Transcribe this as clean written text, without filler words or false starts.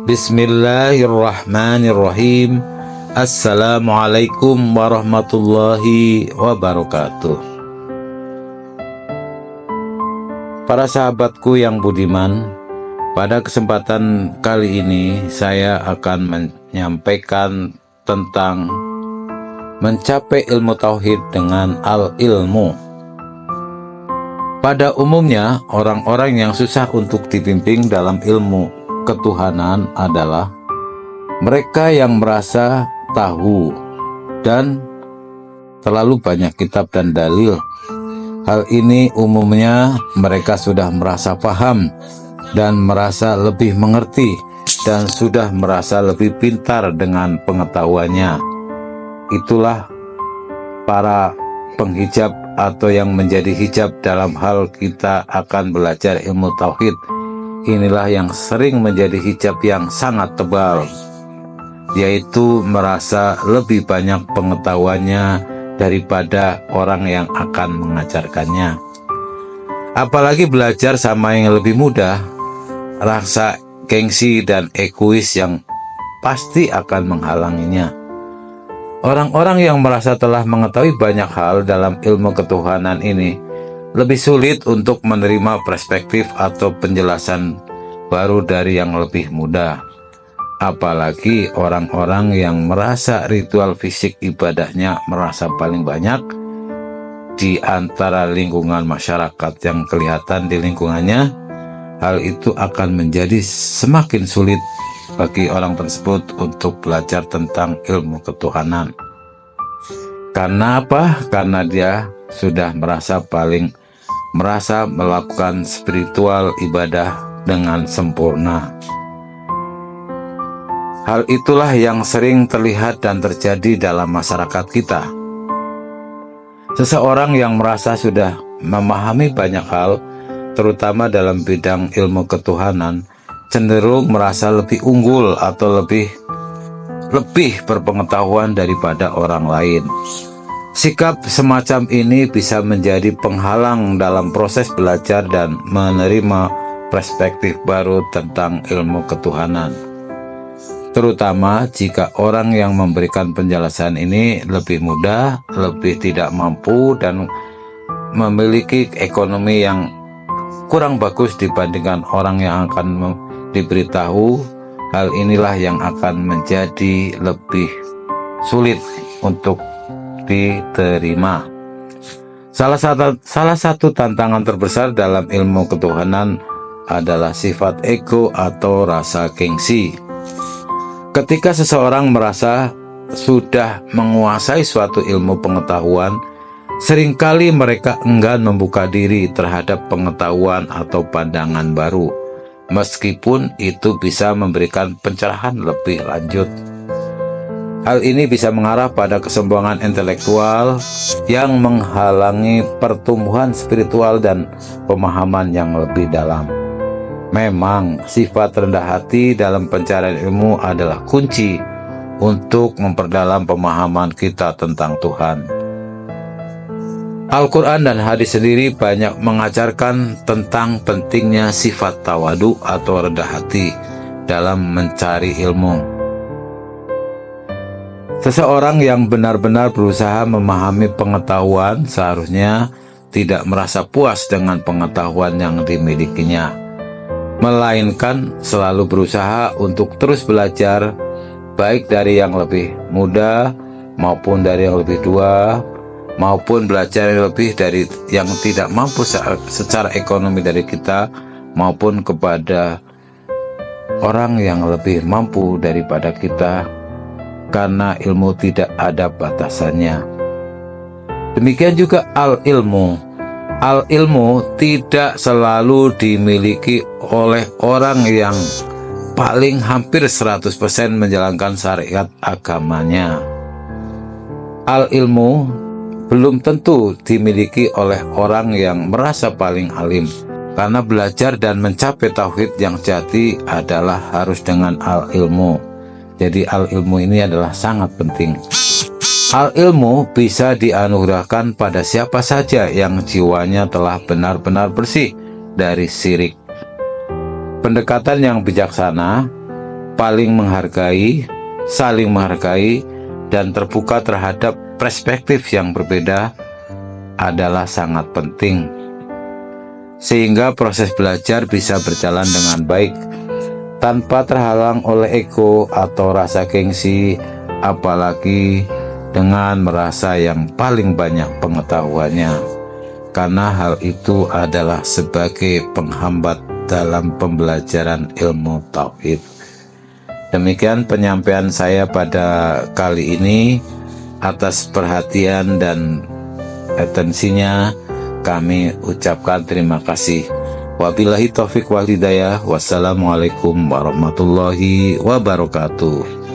Bismillahirrahmanirrahim. Assalamualaikum warahmatullahi wabarakatuh. Para sahabatku yang budiman, pada kesempatan kali ini saya akan menyampaikan tentang mencapai ilmu tauhid dengan al-ilmu. Pada umumnya, orang-orang yang susah untuk dibimbing dalam ilmu ketuhanan adalah mereka yang merasa tahu dan terlalu banyak kitab dan dalil. Hal ini umumnya mereka sudah merasa paham dan merasa lebih mengerti dan sudah merasa lebih pintar dengan pengetahuannya. Itulah para penghijab atau yang menjadi hijab dalam hal kita akan belajar ilmu tauhid. Inilah yang sering menjadi hijab yang sangat tebal, yaitu merasa lebih banyak pengetahuannya daripada orang yang akan mengajarkannya. Apalagi belajar sama yang lebih mudah, rasa gengsi dan egois yang pasti akan menghalanginya. Orang-orang yang merasa telah mengetahui banyak hal dalam ilmu ketuhanan ini lebih sulit untuk menerima perspektif atau penjelasan baru dari yang lebih muda. Apalagi orang-orang yang merasa ritual fisik ibadahnya merasa paling banyak di antara lingkungan masyarakat yang kelihatan di lingkungannya. Hal itu akan menjadi semakin sulit bagi orang tersebut untuk belajar tentang ilmu ketuhanan. Karena apa? Karena dia sudah merasa melakukan spiritual ibadah dengan sempurna. Hal itulah yang sering terlihat dan terjadi dalam masyarakat kita. Seseorang yang merasa sudah memahami banyak hal, terutama dalam bidang ilmu ketuhanan, cenderung merasa lebih unggul atau lebih berpengetahuan daripada orang lain. Sikap semacam ini bisa menjadi penghalang dalam proses belajar dan menerima perspektif baru tentang ilmu ketuhanan. Terutama jika orang yang memberikan penjelasan ini lebih muda, lebih tidak mampu, dan memiliki ekonomi yang kurang bagus dibandingkan orang yang akan diberitahu. Hal inilah yang akan menjadi lebih sulit untuk diterima. Salah satu tantangan terbesar dalam ilmu ketuhanan adalah sifat ego atau rasa gengsi. Ketika seseorang merasa sudah menguasai suatu ilmu pengetahuan, seringkali mereka enggan membuka diri terhadap pengetahuan atau pandangan baru, meskipun itu bisa memberikan pencerahan lebih lanjut. Hal ini bisa mengarah pada kesombongan intelektual yang menghalangi pertumbuhan spiritual dan pemahaman yang lebih dalam. Memang, sifat rendah hati dalam pencarian ilmu adalah kunci untuk memperdalam pemahaman kita tentang Tuhan. Al-Quran dan hadis sendiri banyak mengajarkan tentang pentingnya sifat tawadu atau rendah hati dalam mencari ilmu. Seseorang yang benar-benar berusaha memahami pengetahuan seharusnya tidak merasa puas dengan pengetahuan yang dimilikinya, melainkan selalu berusaha untuk terus belajar, baik dari yang lebih muda maupun dari yang lebih tua, maupun belajar yang lebih dari yang tidak mampu secara ekonomi dari kita, maupun kepada orang yang lebih mampu daripada kita, karena ilmu tidak ada batasannya. Demikian juga al-ilmu. Al-ilmu tidak selalu dimiliki oleh orang yang paling hampir 100% menjalankan syariat agamanya. Al-ilmu belum tentu dimiliki oleh orang yang merasa paling alim, karena belajar dan mencapai tauhid yang jati adalah harus dengan al-ilmu. Jadi al-ilmu ini adalah sangat penting. Al-ilmu bisa dianugerahkan pada siapa saja yang jiwanya telah benar-benar bersih dari syirik. Pendekatan yang bijaksana saling menghargai, dan terbuka terhadap perspektif yang berbeda adalah sangat penting, sehingga proses belajar bisa berjalan dengan baik tanpa terhalang oleh ego atau rasa gengsi, apalagi dengan merasa yang paling banyak pengetahuannya, karena hal itu adalah sebagai penghambat dalam pembelajaran ilmu tauhid. Demikian penyampaian saya pada kali ini. Atas perhatian dan atensinya kami ucapkan terima kasih. Wabillahi taufik wal hidayah. Wassalamualaikum warahmatullahi wabarakatuh.